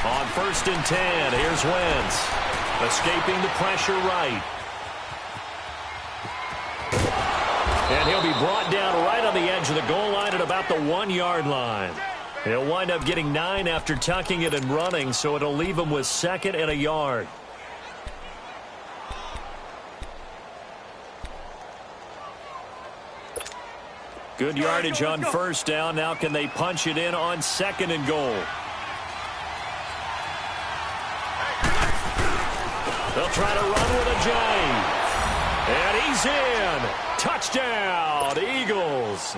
On 1st and 10, here's Wentz. Escaping the pressure right. And he'll be brought down right on the edge of the goal line at about the 1-yard line. He'll wind up getting 9 after tucking it and running, so it'll leave him with 2nd and a yard. Good yardage on 1st down. Now can they punch it in on 2nd and goal? They'll try to run with a J. And he's in. Touchdown, Eagles.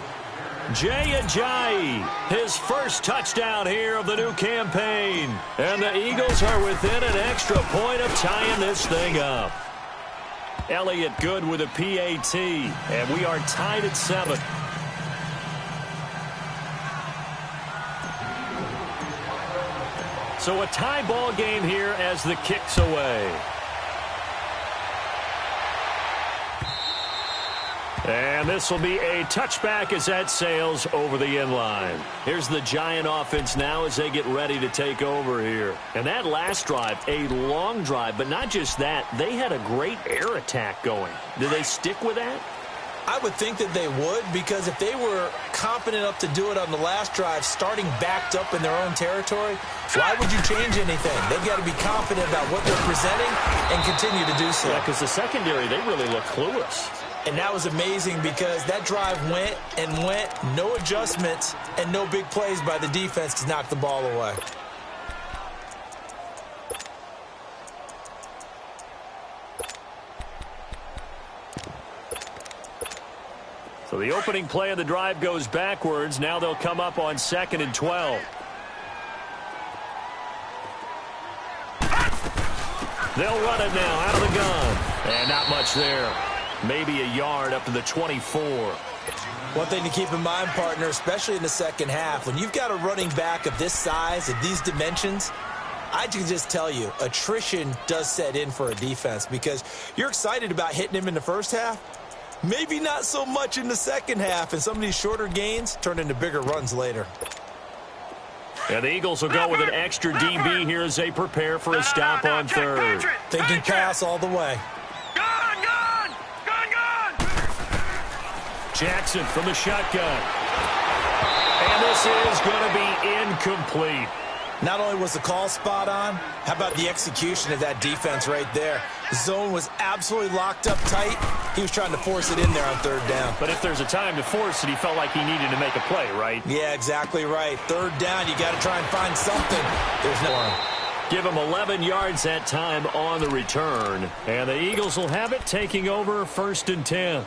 Jay Ajayi, his first touchdown here of the new campaign. And the Eagles are within an extra point of tying this thing up. Elliott good with a PAT, and we are tied at 7. So a tie ball game here as the kick's away. And this will be a touchback as that sails over the end line. Here's the Giant offense now as they get ready to take over here. And that last drive, a long drive, but not just that. They had a great air attack going. Do they stick with that? I would think that they would, because if they were confident enough to do it on the last drive, starting backed up in their own territory, why would you change anything? They've got to be confident about what they're presenting and continue to do so. Yeah, because the secondary, they really look clueless. And that was amazing because that drive went and went, no adjustments, and no big plays by the defense to knock the ball away. So the opening play of the drive goes backwards. Now they'll come up on 2nd and 12. They'll run it now out of the gun. And not much there. Maybe a yard up to the 24. One thing to keep in mind, partner, especially in the second half, when you've got a running back of this size, of these dimensions, I can just tell you, attrition does set in for a defense because you're excited about hitting him in the first half. Maybe not so much in the second half, and some of these shorter gains turn into bigger runs later. And the Eagles will go with an extra DB here as they prepare for a stop on 3rd. Thinking pass all the way. Jackson from the shotgun. And this is going to be incomplete. Not only was the call spot on, how about the execution of that defense right there? The zone was absolutely locked up tight. He was trying to force it in there on 3rd down. But if there's a time to force it, he felt like he needed to make a play, right? Yeah, exactly right. 3rd down, you got to try and find something. There's no one. Give him 11 yards that time on the return. And the Eagles will have it taking over 1st and 10.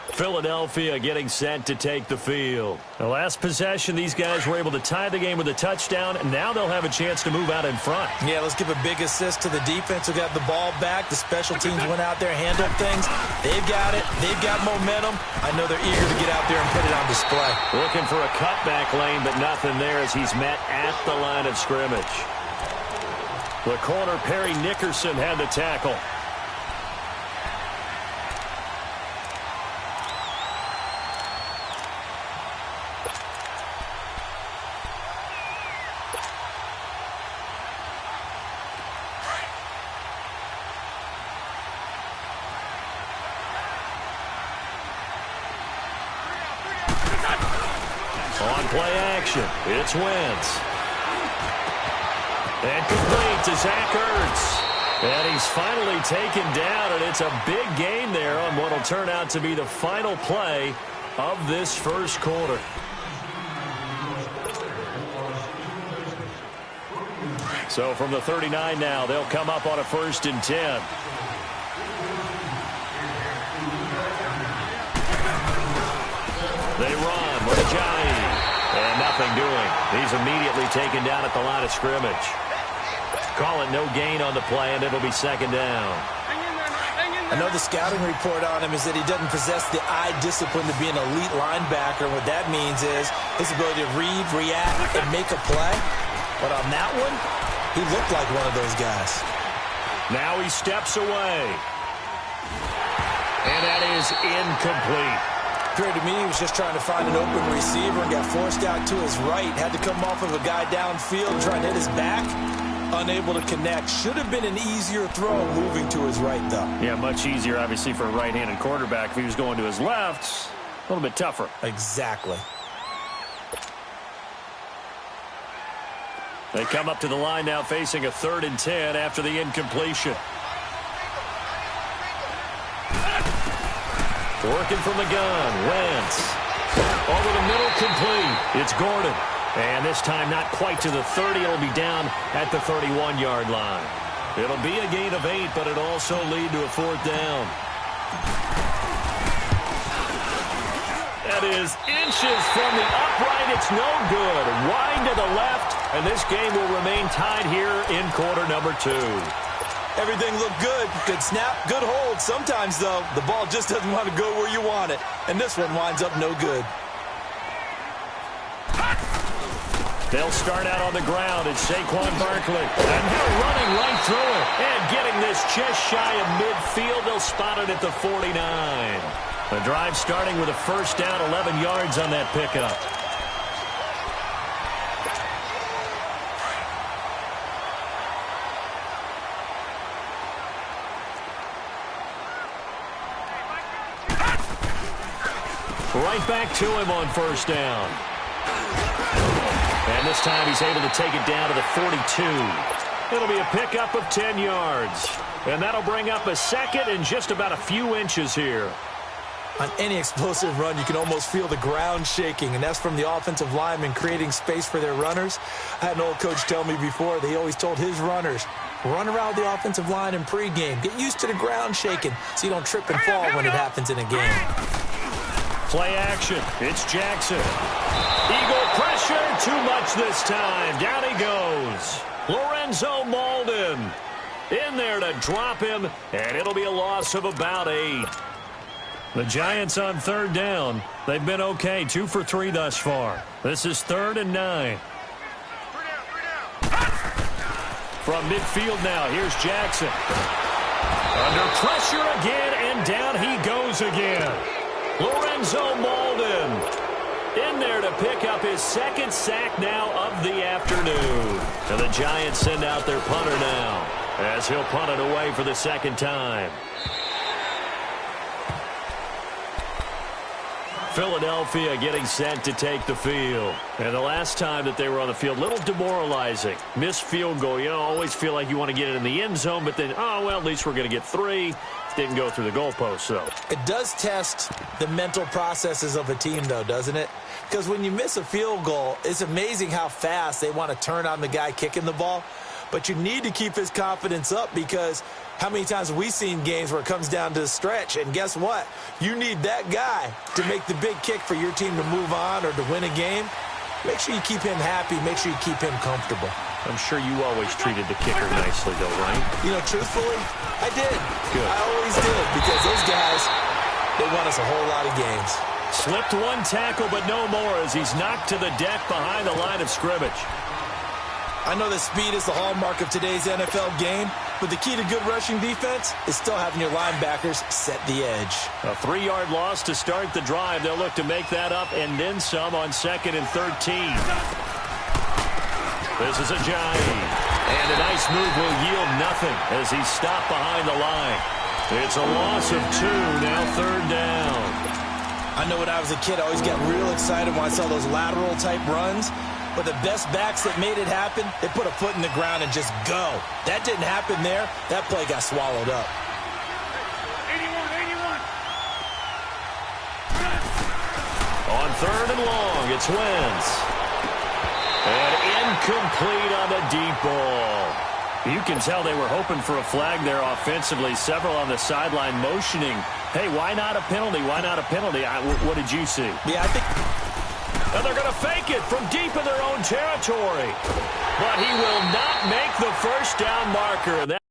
Philadelphia getting set to take the field. The last possession, these guys were able to tie the game with a touchdown, and now they'll have a chance to move out in front. Yeah, let's give a big assist to the defense who got the ball back. The special teams went out there, handled things. They've got it. They've got momentum. I know they're eager to get out there and put it on display. Looking for a cutback lane, but nothing there as he's met at the line of scrimmage. The corner, Perry Nickerson, had the tackle. On play action, it's Wentz. And complete to Zach Ertz. And he's finally taken down, and it's a big gain there on what will turn out to be the final play of this first quarter. So from the 39 now, they'll come up on a 1st and 10. They run with Ajayi. And nothing doing. He's immediately taken down at the line of scrimmage. Call it no gain on the play, and it'll be 2nd down. I know the scouting report on him is that he doesn't possess the eye discipline to be an elite linebacker. What that means is his ability to read, react, and make a play. But on that one, he looked like one of those guys. Now he steps away. And that is incomplete. Appeared to me he was just trying to find an open receiver and got forced out to his right. Had to come off of a guy downfield trying to hit his back. Unable to connect. Should have been an easier throw moving to his right, though. Yeah, much easier, obviously, for a right-handed quarterback. If he was going to his left, a little bit tougher. Exactly. They come up to the line now facing a 3rd and 10 after the incompletion. Working from the gun. Wentz. Over the middle, complete. It's Gordon. And this time not quite to the 30. It'll be down at the 31-yard line. It'll be a gain of 8, but it'll also lead to a 4th down. That is inches from the upright. It's no good. Wide to the left, and this game will remain tied here in quarter number 2. Everything looked good. Good snap, good hold. Sometimes, though, the ball just doesn't want to go where you want it. And this one winds up no good. They'll start out on the ground. It's Saquon Barkley. And they're running right through it. And getting this just shy of midfield. They'll spot it at the 49. The drive starting with a 1st down, 11 yards on that pickup. Right back to him on 1st down. And this time he's able to take it down to the 42. It'll be a pickup of 10 yards. And that'll bring up a 2nd and just about a few inches here. On any explosive run, you can almost feel the ground shaking, and that's from the offensive linemen creating space for their runners. I had an old coach tell me before, they always told his runners, run around the offensive line in pregame. Get used to the ground shaking so you don't trip and fall when it happens in a game. Play action. It's Jackson. Eagle pressure. Too much this time. Down he goes. Lorenzo Malden in there to drop him, and it'll be a loss of about 8. The Giants on 3rd down. They've been okay. 2 for 3 thus far. This is 3rd and 9. From midfield now, here's Jackson. Under pressure again, and down he goes again. Lorenzo Malden in there to pick up his 2nd sack now of the afternoon. And the Giants send out their punter now as he'll punt it away for the 2nd time. Philadelphia getting set to take the field. And the last time that they were on the field, a little demoralizing. Missed field goal. You know, always feel like you want to get it in the end zone, but then, oh, well, at least we're going to get 3. Didn't go through the goalpost, though. It does test the mental processes of a team, though, doesn't it? Because when you miss a field goal, it's amazing how fast they want to turn on the guy kicking the ball. But you need to keep his confidence up, because how many times have we seen games where it comes down to the stretch? And guess what? You need that guy to make the big kick for your team to move on or to win a game. Make sure you keep him happy. Make sure you keep him comfortable. I'm sure you always treated the kicker nicely, though, right? You know, truthfully, I did. Good. I always did, because those guys, they won us a whole lot of games. Slipped 1 tackle, but no more as he's knocked to the deck behind the line of scrimmage. I know that speed is the hallmark of today's NFL game, but the key to good rushing defense is still having your linebackers set the edge. A 3-yard loss to start the drive. They'll look to make that up and then some on 2nd and 13. This is Ajayi. And a nice move will yield nothing as he's stopped behind the line. It's a loss of 2, now 3rd down. I know when I was a kid, I always got real excited when I saw those lateral-type runs. But the best backs that made it happen, they put a foot in the ground and just go. That didn't happen there. That play got swallowed up. 81. On 3rd and long, it's Wentz. And incomplete on the deep ball. You can tell they were hoping for a flag there offensively. Several on the sideline motioning, hey, why not a penalty? Why not a penalty? What did you see? Yeah, I think... And they're going to fake it from deep in their own territory. But he will not make the 1st down marker. That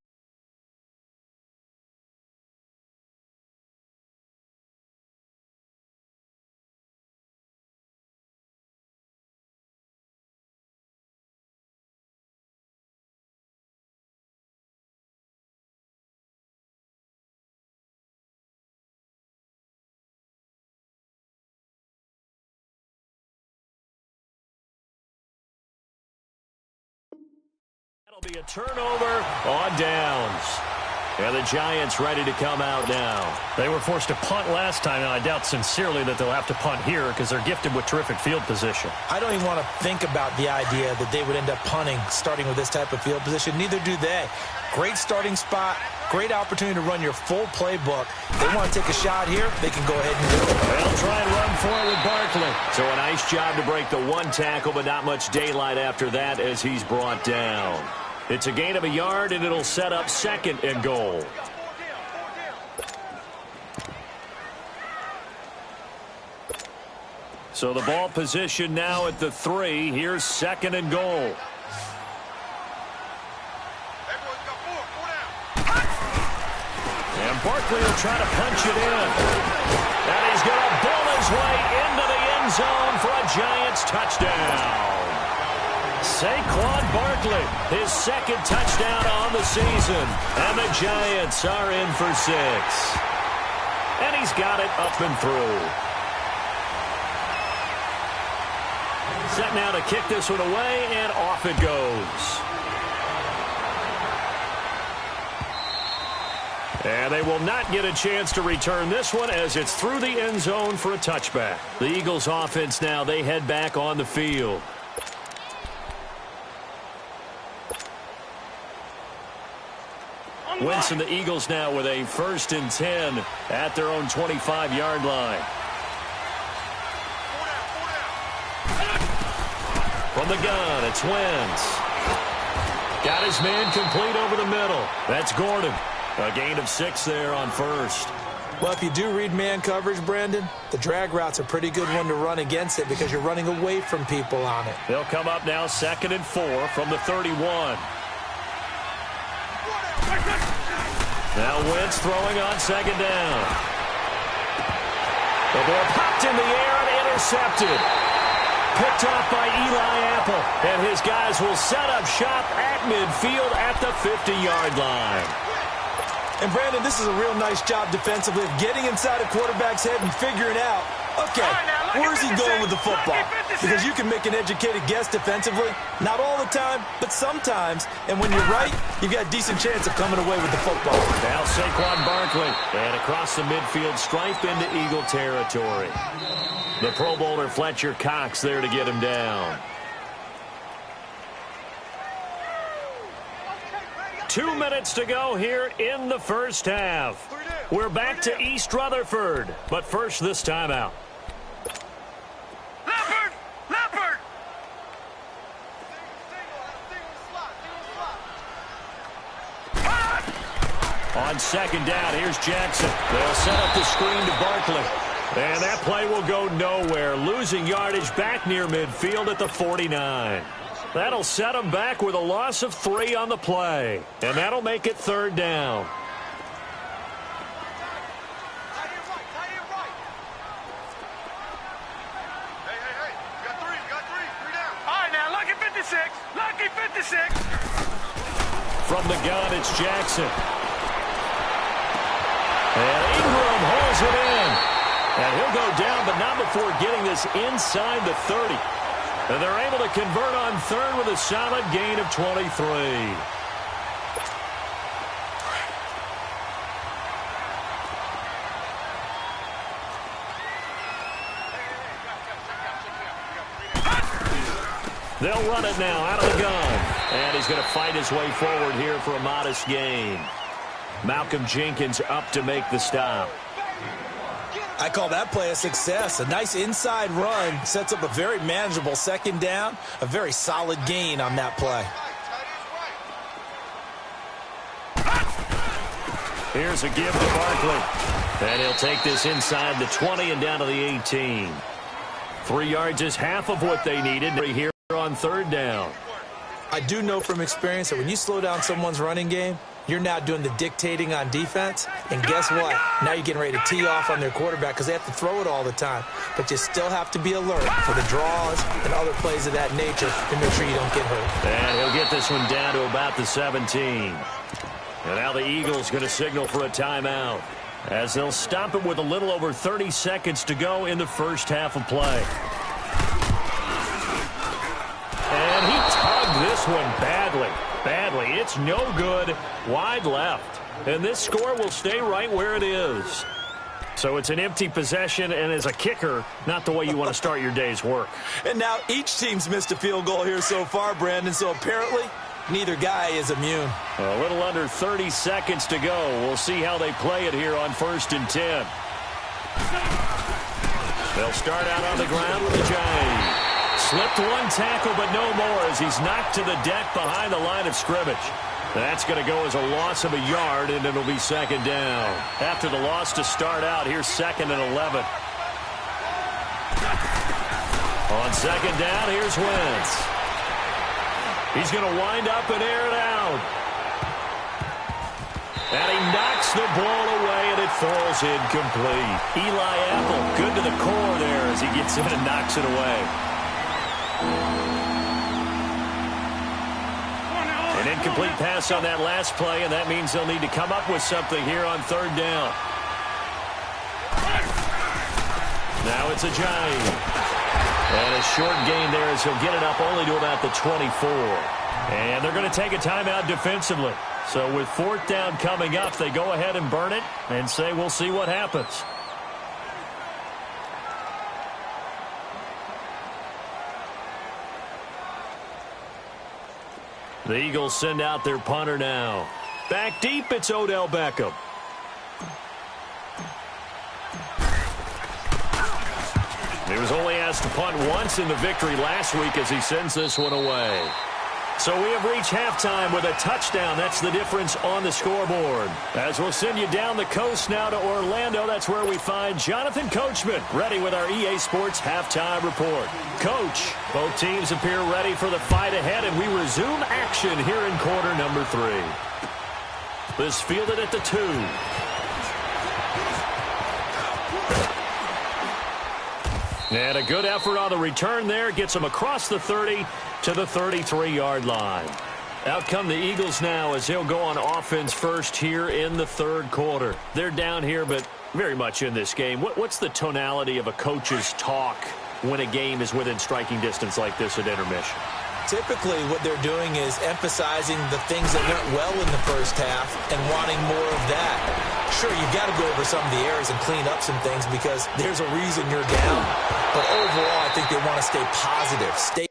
That'll be a turnover on downs. And the Giants ready to come out now. They were forced to punt last time, and I doubt sincerely that they'll have to punt here because they're gifted with terrific field position. I don't even want to think about the idea that they would end up punting starting with this type of field position. Neither do they. Great starting spot, great opportunity to run your full playbook. They want to take a shot here, they can go ahead and do it. They'll try and run for it with Barkley. So a nice job to break the one tackle, but not much daylight after that as he's brought down. It's a gain of a yard, and it'll set up 2nd and goal. So the ball position now at the 3. Here's 2nd and goal. And Barkley will try to punch it in. And he's going to bull his way into the end zone for a Giants touchdown. Saquon Barkley, his 2nd touchdown on the season. And the Giants are in for 6. And he's got it up and through. Set now to kick this one away, and off it goes. And they will not get a chance to return this one as it's through the end zone for a touchback. The Eagles offense now, they head back on the field. Wentz and the Eagles now with a 1st and 10 at their own 25-yard line. From the gun, it's Wentz. Got his man complete over the middle. That's Gordon. A gain of 6 there on 1st. Well, if you do read man coverage, Brandon, the drag route's a pretty good one to run against it because you're running away from people on it. They'll come up now 2nd and 4 from the 31. Now Wentz throwing on 2nd down. The ball popped in the air and intercepted. Picked off by Eli Apple. And his guys will set up shop at midfield at the 50-yard line. And, Brandon, this is a real nice job defensively of getting inside a quarterback's head and figuring out, okay, where's he going with the football? Because you can make an educated guess defensively. Not all the time, but sometimes. And when you're right, you've got a decent chance of coming away with the football. Now Saquon Barkley. And across the midfield stripe into Eagle territory. The Pro Bowler Fletcher Cox there to get him down. 2 minutes to go here in the first half. We're back to East Rutherford, but first this timeout. Leopard! On 2nd down, here's Jackson. They'll set up the screen to Barkley. And that play will go nowhere. Losing yardage back near midfield at the 49. That'll set them back with a loss of 3 on the play. And that'll make it 3rd down. Lucky 56. From the gun, it's Jackson. And Ingram holds it in. And he'll go down, but not before getting this inside the 30. And they're able to convert on 3rd with a solid gain of 23. They'll run it now out of the gun. And he's going to fight his way forward here for a modest gain. Malcolm Jenkins up to make the stop. I call that play a success. A nice inside run sets up a very manageable 2nd down. A very solid gain on that play. Here's a give to Barkley. And he'll take this inside the 20 and down to the 18. 3 yards is half of what they needed here on 3rd down. I do know from experience that when you slow down someone's running game, you're now doing the dictating on defense. And guess what? Now you're getting ready to tee off on their quarterback because they have to throw it all the time. But you still have to be alert for the draws and other plays of that nature to make sure you don't get hurt. And he'll get this one down to about the 17. And now the Eagles going to signal for a timeout as they'll stop it with a little over 30 seconds to go in the first half of play. And he tugged this this one badly. Badly. It's no good. Wide left. And this score will stay right where it is. So it's an empty possession, and as a kicker, not the way you want to start your day's work. And now each team's missed a field goal here so far, Brandon, so apparently neither guy is immune. A little under 30 seconds to go. We'll see how they play it here on 1st and 10. They'll start out on the ground with a J. Slipped one tackle, but no more as he's knocked to the deck behind the line of scrimmage. That's going to go as a loss of a yard, and it'll be 2nd down. After the loss to start out, here's 2nd and 11. On 2nd down, here's Wentz. He's going to wind up and air it out. And he knocks the ball away, and it falls incomplete. Eli Apple, good to the core there as he gets in and knocks it away. An incomplete pass on that last play, and that means they'll need to come up with something here on 3rd down. Now it's a Giant. And a short gain there as he'll get it up only to about the 24. And they're going to take a timeout defensively. So with 4th down coming up, they go ahead and burn it and say we'll see what happens. The Eagles send out their punter now. Back deep, it's Odell Beckham. He was only asked to punt once in the victory last week as he sends this one away. So we have reached halftime with a touchdown. That's the difference on the scoreboard. As we'll send you down the coast now to Orlando, that's where we find Jonathan Coachman, ready with our EA Sports halftime report. Coach, both teams appear ready for the fight ahead, and we resume action here in quarter number 3. This fielded at the 2. And a good effort on the return there. Gets him across the 30 to the 33-yard line. Out come the Eagles now as they'll go on offense first here in the 3rd quarter. They're down here, but very much in this game. What's the tonality of a coach's talk when a game is within striking distance like this at intermission? Typically, what they're doing is emphasizing the things that went well in the first half and wanting more of that. Sure, you've got to go over some of the errors and clean up some things because there's a reason you're down. But overall, I think they want to stay positive, stay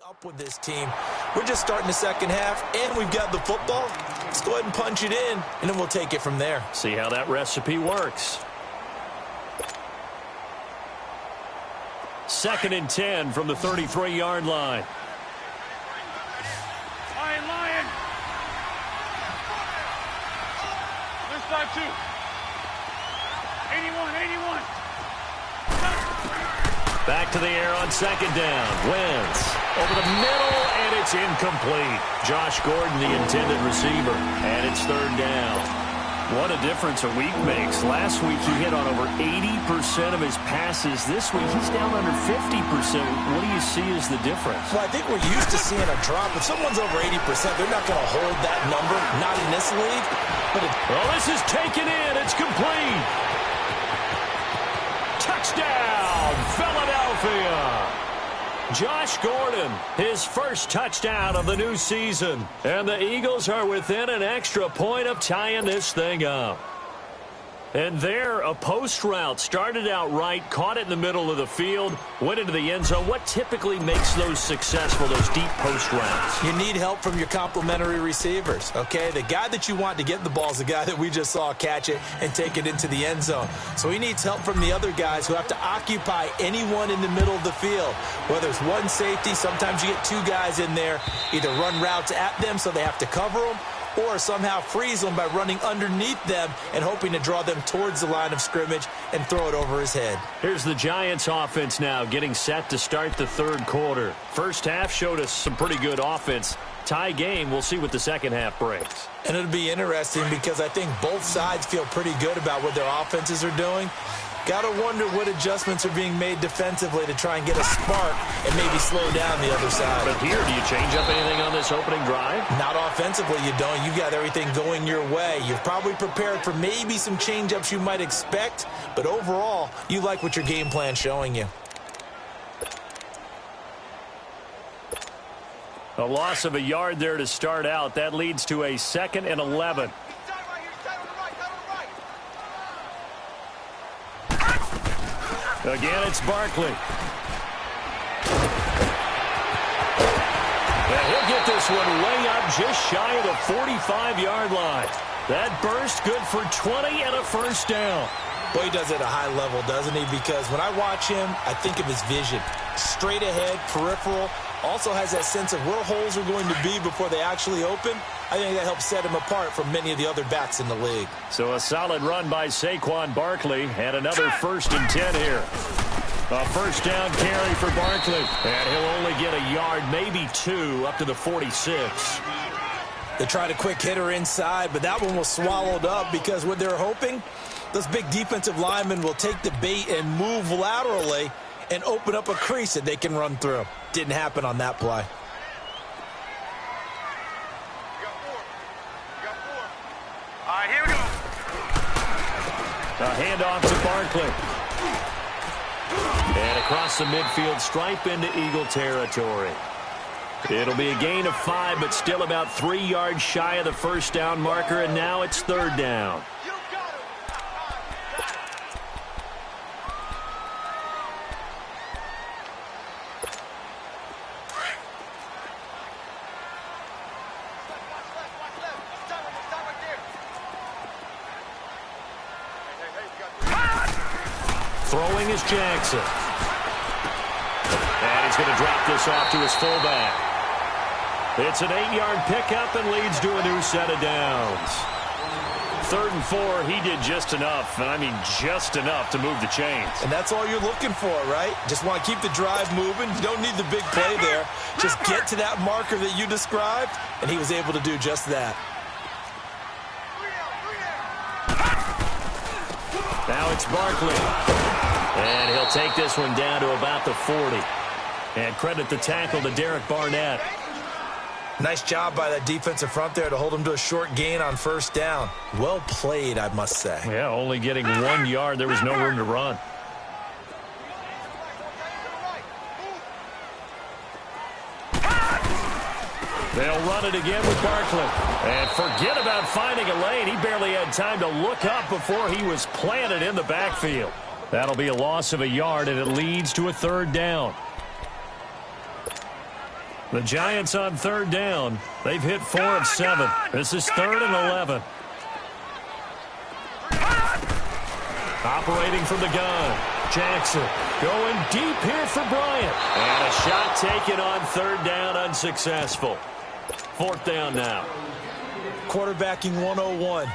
up with this team. We're just starting the second half, and we've got the football. Let's go ahead and punch it in, and then we'll take it from there. See how that recipe works. 2nd and 10 from the 33-yard line. Lion. This side, too. 81. Back to the air on 2nd down. Wentz over the middle, and it's incomplete. Josh Gordon, the intended receiver, and it's 3rd down. What a difference a week makes. Last week he hit on over 80% of his passes. This week he's down under 50%. What do you see as the difference? Well, I think we're used to seeing a drop. If someone's over 80%, they're not going to hold that number Not in this league, but well, this is taken in. It's complete. Touchdown, Philadelphia. Josh Gordon, his first touchdown of the new season. And the Eagles are within an extra point of tying this thing up. And there, a post route started out right, caught it in the middle of the field, went into the end zone. What typically makes those successful, those deep post routes? You need help from your complementary receivers, okay? The guy that you want to get the ball is the guy that we just saw catch it and take it into the end zone. So he needs help from the other guys who have to occupy anyone in the middle of the field. Whether it's one safety, sometimes you get two guys in there, either run routes at them so they have to cover them, or somehow freeze them by running underneath them and hoping to draw them towards the line of scrimmage and throw it over his head. Here's the Giants offense now getting set to start the third quarter. First half showed us some pretty good offense. Tie game, we'll see what the second half brings. And it'll be interesting because I think both sides feel pretty good about what their offenses are doing. Got to wonder what adjustments are being made defensively to try and get a spark and maybe slow down the other side. But here, do you change up anything on this opening drive? Not offensively, you don't. You've got everything going your way. You've probably prepared for maybe some change-ups you might expect, but overall, you like what your game plan's showing you. A loss of a yard there to start out. That leads to a 2nd and 11. Again, it's Barkley. And he'll get this one way up just shy of the 45-yard line. That burst good for 20 and a first down. Boy, he does it at a high level, doesn't he? Because when I watch him, I think of his vision. Straight ahead, peripheral. Also has that sense of where holes are going to be before they actually open. I think that helps set him apart from many of the other backs in the league. So a solid run by Saquon Barkley and another 1st and 10 here. A first down carry for Barkley. And he'll only get a yard, maybe 2, up to the 46. They tried a quick hitter inside, but that one was swallowed up because what they're hoping, those big defensive linemen will take the bait and move laterally and open up a crease that they can run through. Didn't happen on that play. All right, here we go. A handoff to Barkley. And across the midfield stripe into Eagle territory. It'll be a gain of 5, but still about 3 yards shy of the first down marker, and now it's 3rd down. Throwing is Jackson. And he's going to drop this off to his fullback. It's an 8-yard pickup and leads to a new set of downs. 3rd and 4, he did just enough, and I mean just enough to move the chains. And that's all you're looking for, right? Just want to keep the drive moving. You don't need the big play there. Just get to that marker that you described, and he was able to do just that. Now it's Barkley. And he'll take this one down to about the 40. And credit the tackle to Derek Barnett. Nice job by that defensive front there to hold him to a short gain on first down. Well played, I must say. Yeah, only getting 1 yard. There was no room to run. They'll run it again with Barkley. And forget about finding a lane. He barely had time to look up before he was planted in the backfield. That'll be a loss of a yard, and it leads to a 3rd down. The Giants on 3rd down. They've hit 4 of 7. This is 3rd and 11. Operating from the gun. Jackson going deep here for Bryant. And a shot taken on 3rd down, unsuccessful. 4th down now. Quarterbacking 101.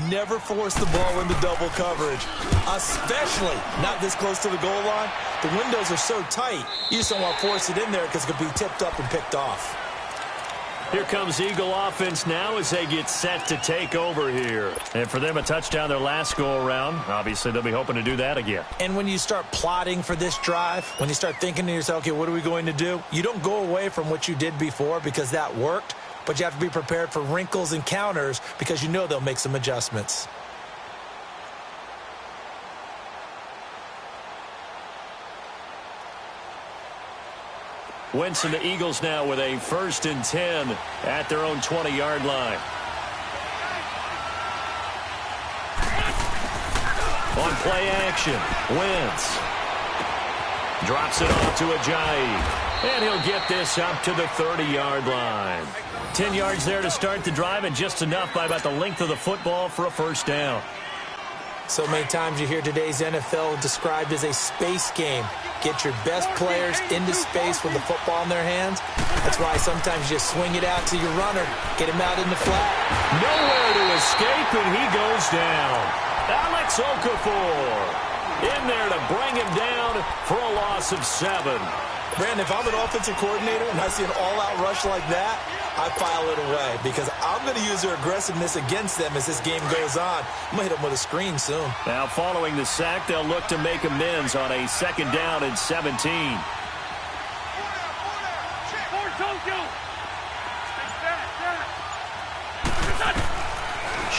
Never force the ball into double coverage, especially not this close to the goal line. The windows are so tight, you just don't want to force it in there because it could be tipped up and picked off. Here comes Eagle offense now as they get set to take over here. And for them, a touchdown their last go-around. Obviously, they'll be hoping to do that again. And when you start plotting for this drive, when you start thinking to yourself, okay, what are we going to do? You don't go away from what you did before because that worked. but you have to be prepared for wrinkles and counters because you know they'll make some adjustments. Wentz and the Eagles now with a 1st and 10 at their own 20-yard line. On play action, Wentz drops it off to Ajayi, and he'll get this up to the 30-yard line. 10 yards there to start the drive, and just enough by about the length of the football for a 1st down. So many times you hear today's NFL described as a space game. Get your best players into space with the football in their hands. That's why sometimes you just swing it out to your runner, get him out in the flat. Nowhere to escape, and he goes down. Alex Okafor in there to bring him down for a loss of 7. Brandon, if I'm an offensive coordinator and I see an all-out rush like that, I file it away because I'm going to use their aggressiveness against them as this game goes on. I'm going to hit them with a screen soon. Now, following the sack, they'll look to make amends on a 2nd down and 17.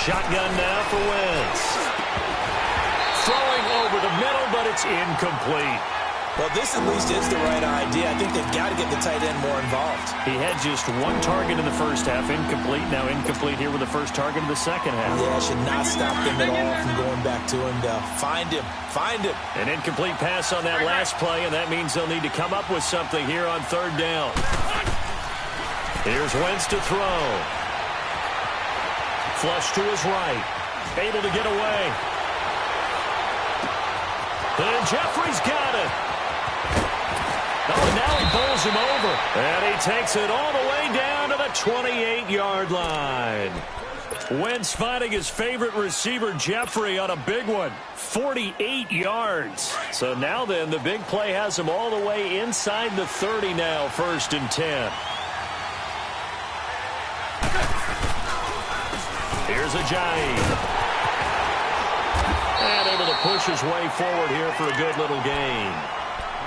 Shotgun now for Wentz. Throwing over the middle, but it's incomplete. Well, this at least is the right idea. I think they've got to get the tight end more involved. He had just 1 target in the 1st half, incomplete. Now incomplete here with the 1st target of the 2nd half. Yeah, should not stop them at all from going back to him. Find him. Find him. An incomplete pass on that last play, and that means they'll need to come up with something here on 3rd down. Here's Wentz to throw. Flush to his right. Able to get away. And Jeffrey's got it. Oh, and now he bowls him over. And he takes it all the way down to the 28-yard line. Wentz finding his favorite receiver, Jeffrey, on a big one. 48 yards. So now then, the big play has him all the way inside the 30 now, 1st and 10. Here's Ajayi. And able to push his way forward here for a good little gain.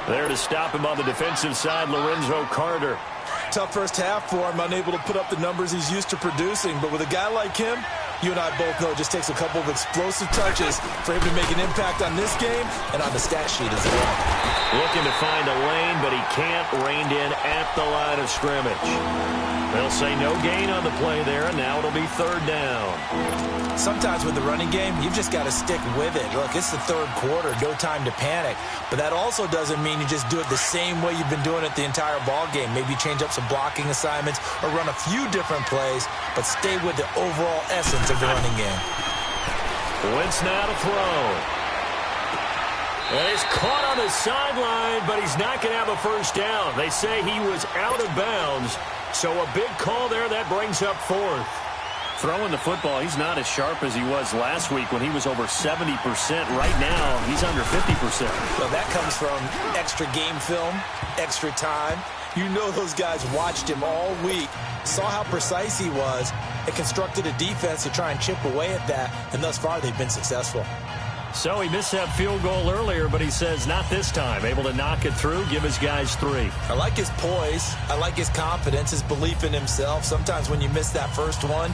There to stop him on the defensive side, Lorenzo Carter. Tough 1st half for him, unable to put up the numbers he's used to producing. But with a guy like him, you and I both know it just takes a couple of explosive touches for him to make an impact on this game and on the stat sheet as well. Looking to find a lane, but he can't. Reined in at the line of scrimmage. They'll say no gain on the play there, and now it'll be 3rd down. Sometimes with the running game, you've just got to stick with it. Look, it's the 3rd quarter, no time to panic. But that also doesn't mean you just do it the same way you've been doing it the entire ball game. Maybe change up some blocking assignments or run a few different plays, but stay with the overall essence of the running game. Wentz now to throw. And he's caught on the sideline, but he's not going to have a 1st down. They say he was out of bounds, so a big call there that brings up 4th. Throwing the football, he's not as sharp as he was last week when he was over 70%. Right now, he's under 50%. Well, that comes from extra game film, extra time. You know those guys watched him all week, saw how precise he was, and constructed a defense to try and chip away at that, and thus far they've been successful. So he missed that field goal earlier, but he says not this time. Able to knock it through, give his guys 3. I like his poise. I like his confidence, his belief in himself. Sometimes when you miss that first one,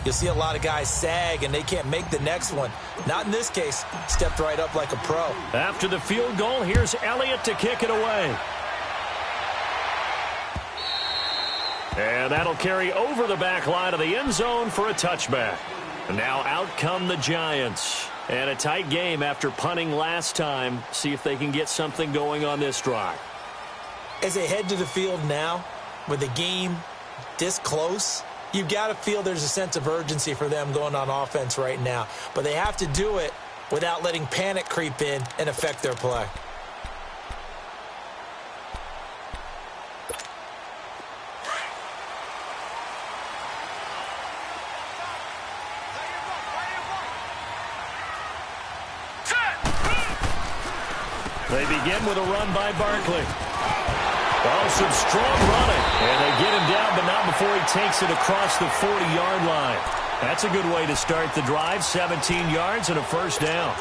you'll see a lot of guys sag and they can't make the next one. Not in this case. Stepped right up like a pro. After the field goal, here's Elliott to kick it away. And that'll carry over the back line of the end zone for a touchback. And now out come the Giants. And a tight game after punting last time. See if they can get something going on this drive. As they head to the field now, with the game this close, you've got to feel there's a sense of urgency for them going on offense right now. But they have to do it without letting panic creep in and affect their play. They begin with a run by Barkley. Oh, some strong running. And they get him down, but not before he takes it across the 40-yard line. That's a good way to start the drive. 17 yards and a 1st down.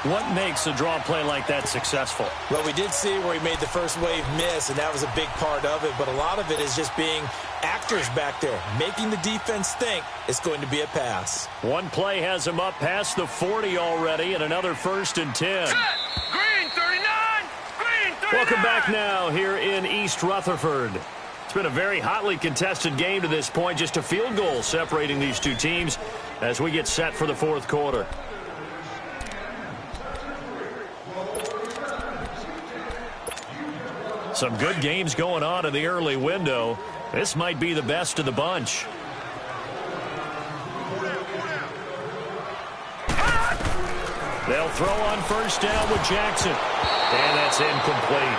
What makes a draw play like that successful? Well, we did see where he made the first wave miss, and that was a big part of it. But a lot of it is just being actors back there, making the defense think it's going to be a pass. One play has him up past the 40 already, and another 1st and 10. Set. Green 39. Green 39. Welcome back now here in East Rutherford. It's been a very hotly contested game to this point. Just a field goal separating these two teams as we get set for the fourth quarter. Some good games going on in the early window. This might be the best of the bunch. They'll throw on 1st down with Jackson. And that's incomplete.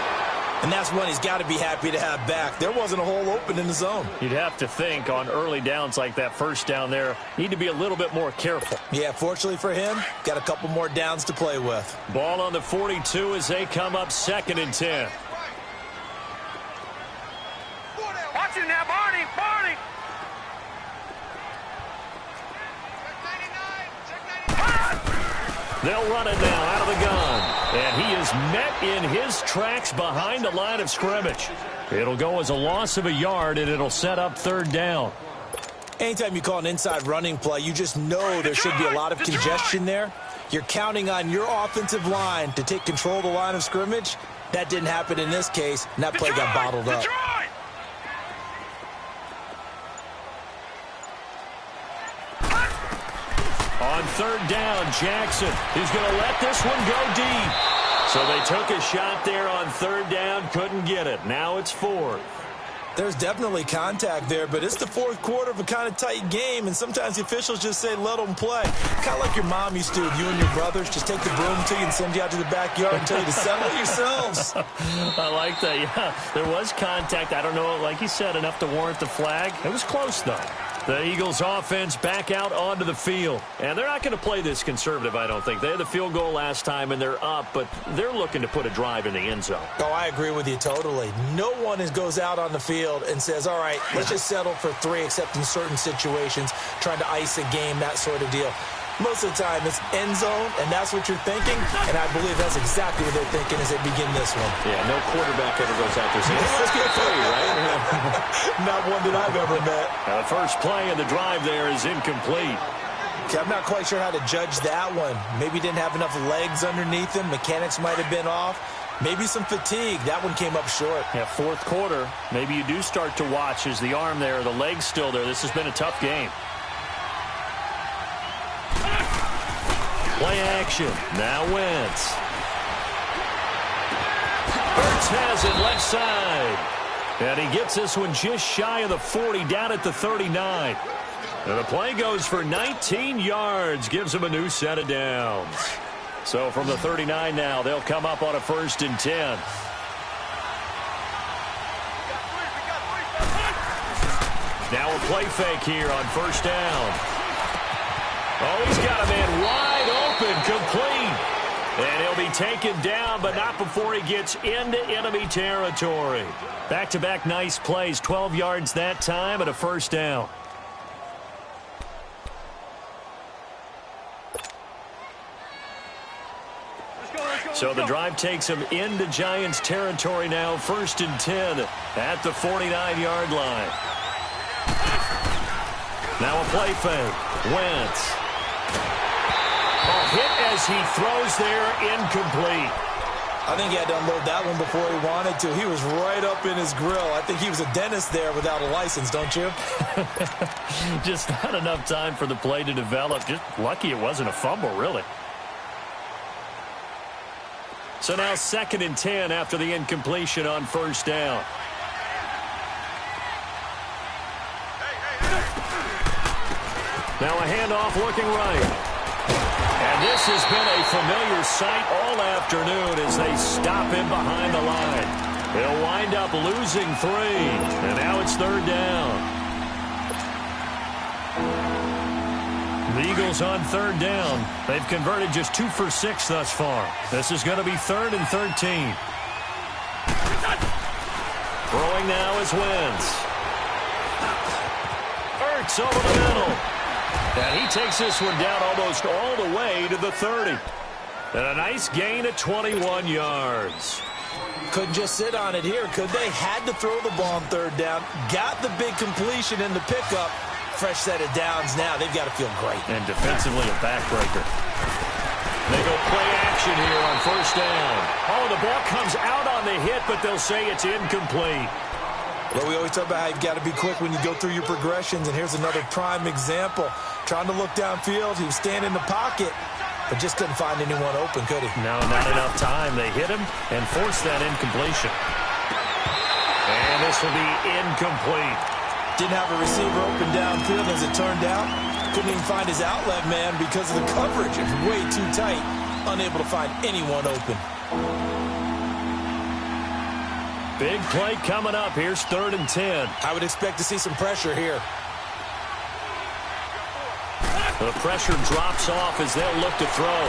And that's one he's got to be happy to have back. There wasn't a hole open in the zone. You'd have to think on early downs like that 1st down there, need to be a little bit more careful. Yeah, fortunately for him, got a couple more downs to play with. Ball on the 42 as they come up 2nd and 10. Watch it now, Barney. Barney. They'll run it now out of the gun. And he is met in his tracks behind the line of scrimmage. It'll go as a loss of a yard, and it'll set up 3rd down. Anytime you call an inside running play, you just know there should be a lot of congestion there. You're counting on your offensive line to take control of the line of scrimmage. That didn't happen in this case, and that play got bottled up. On 3rd down, Jackson is going to let this one go deep. So they took a shot there on 3rd down, couldn't get it. Now it's 4th. There's definitely contact there, but it's the fourth quarter of a kind of tight game, and sometimes the officials just say, let them play. Kind of like your mom used to with you and your brothers. Just take the broom to you and send you out to the backyard and tell you to settle it yourselves. I like that, yeah. There was contact. I don't know, like you said, enough to warrant the flag. It was close, though. The Eagles offense back out onto the field. And they're not going to play this conservative, I don't think. They had the field goal last time, and they're up, but they're looking to put a drive in the end zone. Oh, I agree with you totally. No one goes out on the field and says, all right, let's just settle for 3, except in certain situations, trying to ice a game, that sort of deal. Most of the time, it's end zone, and that's what you're thinking, and I believe that's exactly what they're thinking as they begin this one. Yeah, no quarterback ever goes out there saying, let's get 3, right? Not one that I've ever met. Now, the first play of the drive there is incomplete. Okay, I'm not quite sure how to judge that one. Maybe didn't have enough legs underneath him. Mechanics might have been off. Maybe some fatigue. That one came up short. Yeah, fourth quarter, maybe you do start to watch as the arm there, the leg's still there. This has been a tough game. Play action. Now Wentz. Hurts has it left side. And he gets this one just shy of the 40, down at the 39. And the play goes for 19 yards. Gives him a new set of downs. So from the 39 now, they'll come up on a 1st and 10. Now a play fake here on 1st down. Oh, he's got a man wide open, complete. And he'll be taken down, but not before he gets into enemy territory. Back-to-back nice plays, 12 yards that time and a 1st down. So the drive takes him into Giants territory now, 1st and 10 at the 49-yard line. Now a play fake. Wentz. Hit as he throws there, incomplete. I think he had to unload that one before he wanted to. He was right up in his grill. I think he was a dentist there without a license, don't you? Just not enough time for the play to develop. Just lucky it wasn't a fumble, really. So now 2nd and 10 after the incompletion on 1st down. Now a handoff looking right. And this has been a familiar sight all afternoon as they stop him behind the line. They'll wind up losing 3, and now it's 3rd down. The Eagles on 3rd down. They've converted just 2 for 6 thus far. This is going to be 3rd and 13. Throwing now is Wentz. Hurts over the middle. And he takes this one down almost all the way to the 30. And a nice gain of 21 yards. Couldn't just sit on it here, could they? Had to throw the ball on third down. Got the big completion in the pickup. Fresh set of downs now. They've got to feel great. And defensively, a backbreaker. They go play action here on first down. Oh, the ball comes out on the hit, but they'll say it's incomplete. Well, we always talk about how you've got to be quick when you go through your progressions, and here's another prime example. Trying to look downfield, he was standing in the pocket, but just couldn't find anyone open, could he? No, not enough time. They hit him and forced that incompletion. And this will be incomplete. Didn't have a receiver open downfield, as it turned out. Couldn't even find his outlet man because of the coverage. It was way too tight. Unable to find anyone open. Big play coming up. Here's 3rd and 10. I would expect to see some pressure here. The pressure drops off as they'll look to throw.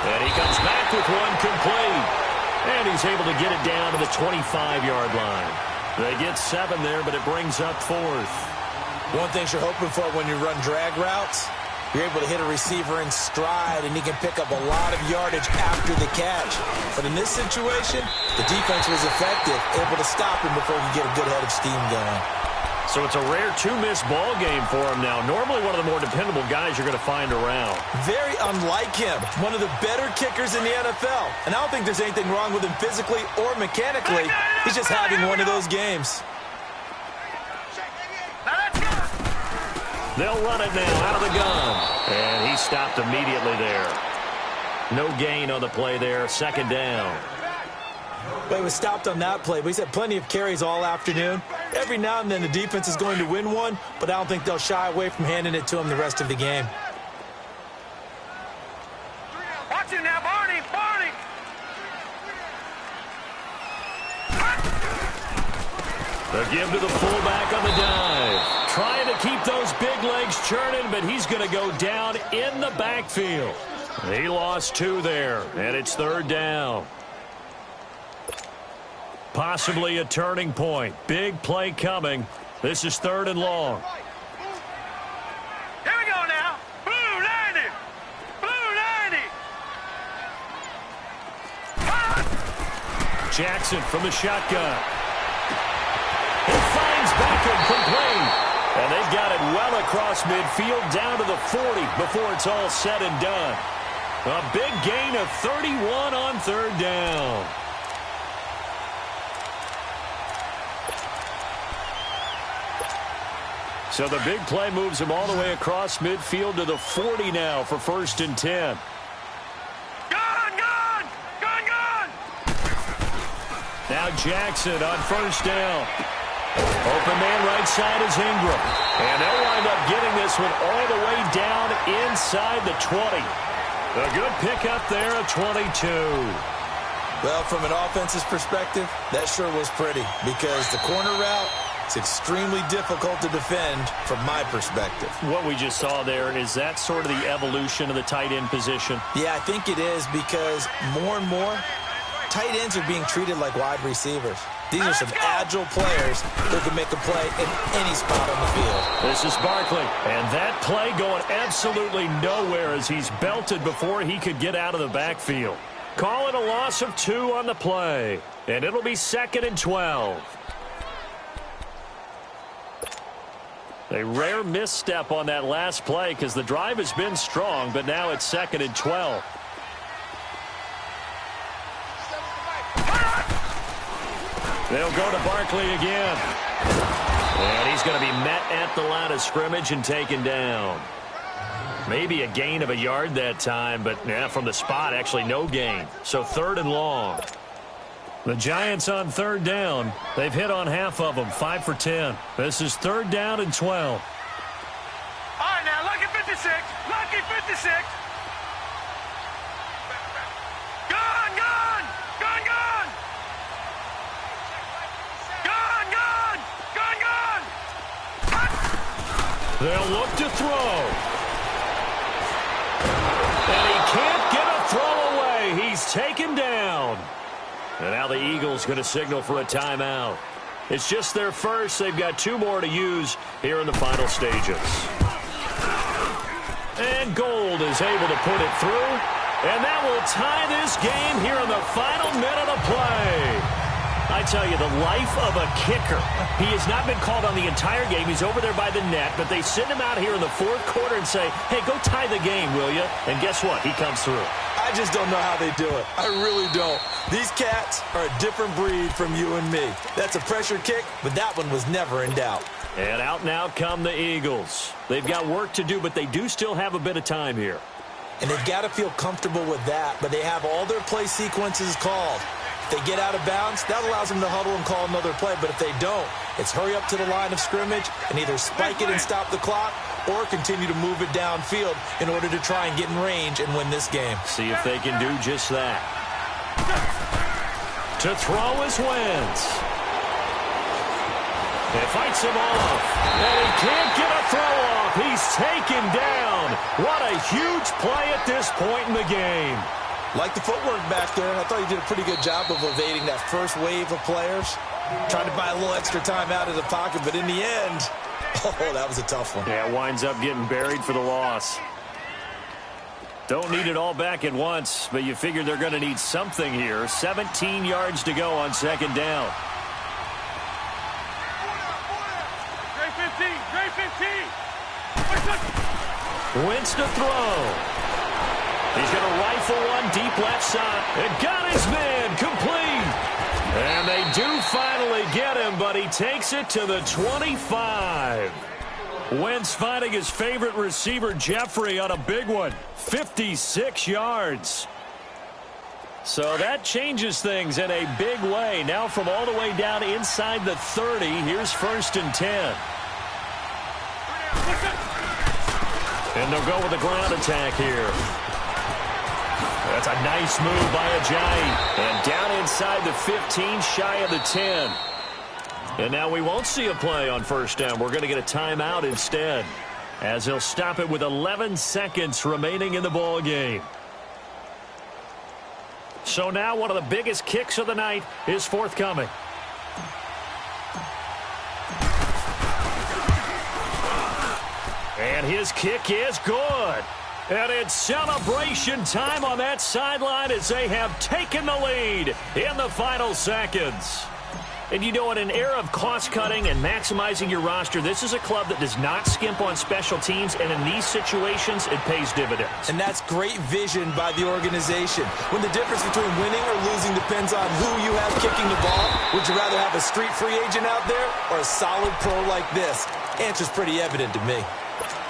And he comes back with one complete. And he's able to get it down to the 25-yard line. They get 7 there, but it brings up 4th. One thing you're hoping for when you run drag routes, you're able to hit a receiver in stride, and he can pick up a lot of yardage after the catch. But in this situation, the defense was effective, able to stop him before he could get a good head of steam going. So it's a rare 2-miss ball game for him now. Normally one of the more dependable guys you're going to find around. Very unlike him. One of the better kickers in the NFL. And I don't think there's anything wrong with him physically or mechanically. He's just having one of those games. They'll run it now out of the gun. And he stopped immediately there. No gain on the play there. 2nd down. But he was stopped on that play. But he's had plenty of carries all afternoon. Every now and then the defense is going to win one, but I don't think they'll shy away from handing it to him the rest of the game. Watch it now, Barney! Barney! The give to the fullback on the dive. Trying to keep those big legs churning, but he's going to go down in the backfield. He lost 2 there, and it's 3rd down. Possibly a turning point. Big play coming. This is 3rd and long. Here we go now. Blue 90. Blue 90. Jackson from the shotgun. He finds Beckham complete. And they've got it well across midfield down to the 40 before it's all said and done. A big gain of 31 on 3rd down. So the big play moves him all the way across midfield to the 40 now for 1st and 10. Gun, gun! Gun, gun! Now Jackson on 1st down. Open man right side is Ingram. And they'll wind up getting this one all the way down inside the 20. A good pickup there of 22. Well, from an offensive perspective, that sure was pretty because the corner route, it's extremely difficult to defend from my perspective. What we just saw there, is that sort of the evolution of the tight end position? Yeah, I think it is because more and more, tight ends are being treated like wide receivers. These are some agile players who can make a play in any spot on the field. This is Barkley, and that play going absolutely nowhere as he's belted before he could get out of the backfield. Call it a loss of 2 on the play, and it'll be 2nd and 12. A rare misstep on that last play because the drive has been strong, but now it's 2nd and 12. They'll go to Barkley again. And he's going to be met at the line of scrimmage and taken down. Maybe a gain of a yard that time, but yeah, from the spot, actually no gain. So 3rd and long. The Giants on 3rd down. They've hit on half of them, 5 for 10. This is 3rd down and 12. All right, now, lucky 56. Lucky 56. Gun, gun! Gun, gun! Gun, gun! Gun, gun! They'll look to throw. And he can't get a throw away. He's taken down. And now the Eagles going to signal for a timeout. It's just their first. They've got 2 more to use here in the final stages. And Gold is able to put it through. And that will tie this game here in the final minute of play. I tell you, the life of a kicker. He has not been called on the entire game. He's over there by the net, but they send him out here in the fourth quarter and say, hey, go tie the game, will you? And guess what? He comes through. I just don't know how they do it. I really don't. These cats are a different breed from you and me. That's a pressure kick, but that one was never in doubt. And out and out come the Eagles. They've got work to do, but they do still have a bit of time here. And they've got to feel comfortable with that, but they have all their play sequences called. If they get out of bounds, that allows them to huddle and call another play. But if they don't, it's hurry up to the line of scrimmage and either spike it and stop the clock or continue to move it downfield in order to try and get in range and win this game. See if they can do just that. To throw is Wentz. He fights him off. And he can't get a throw off. He's taken down. What a huge play at this point in the game. Like the footwork back there, I thought he did a pretty good job of evading that first wave of players. Trying to buy a little extra time out of the pocket, but in the end, oh, that was a tough one. Yeah, winds up getting buried for the loss. Don't need it all back at once, but you figure they're going to need something here. 17 yards to go on second down. Great 15, great 15. Wentz to throw. He's going to rifle one deep left side. And got his man complete. And they do finally get him, but he takes it to the 25. Wentz finding his favorite receiver, Jeffrey, on a big one. 56 yards. So that changes things in a big way. Now from all the way down inside the 30, here's 1st and 10. And they'll go with the ground attack here. That's a nice move by Ajayi. And down inside the 15, shy of the 10. And now we won't see a play on 1st down. We're going to get a timeout instead, as he'll stop it with 11 seconds remaining in the ball game. So now one of the biggest kicks of the night is forthcoming. And his kick is good. And it's celebration time on that sideline as they have taken the lead in the final seconds. And you know, in an era of cost-cutting and maximizing your roster, this is a club that does not skimp on special teams, and in these situations, it pays dividends. And that's great vision by the organization. When the difference between winning or losing depends on who you have kicking the ball, would you rather have a street free agent out there or a solid pro like this? Answer's pretty evident to me.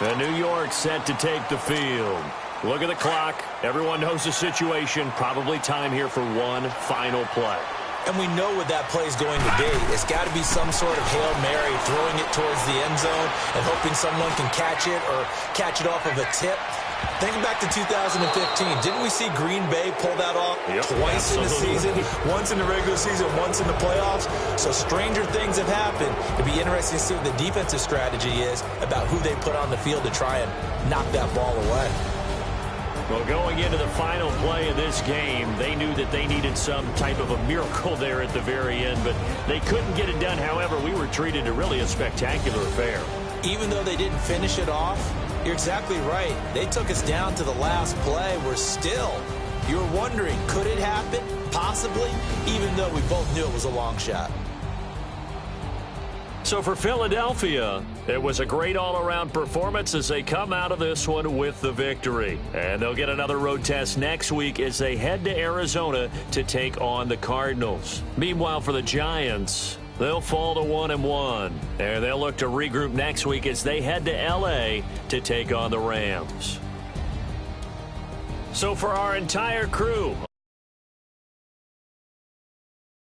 And New York set to take the field. Look at the clock. Everyone knows the situation. Probably time here for one final play. And we know what that play is going to be. It's got to be some sort of Hail Mary, throwing it towards the end zone and hoping someone can catch it or catch it off of a tip. Think back to 2015. Didn't we see Green Bay pull that off twice in the season? Once in the regular season, once in the playoffs. So stranger things have happened. It'd be interesting to see what the defensive strategy is about who they put on the field to try and knock that ball away. Well, going into the final play of this game, they knew that they needed some type of a miracle there at the very end, but they couldn't get it done. However, we were treated to really a spectacular affair. Even though they didn't finish it off, you're exactly right. They took us down to the last play. We're still, you're wondering, could it happen? Possibly, even though we both knew it was a long shot. So for Philadelphia, it was a great all-around performance as they come out of this one with the victory. And they'll get another road test next week as they head to Arizona to take on the Cardinals. Meanwhile, for the Giants, they'll fall to 1-1. And they'll look to regroup next week as they head to L.A. to take on the Rams. So for our entire crew,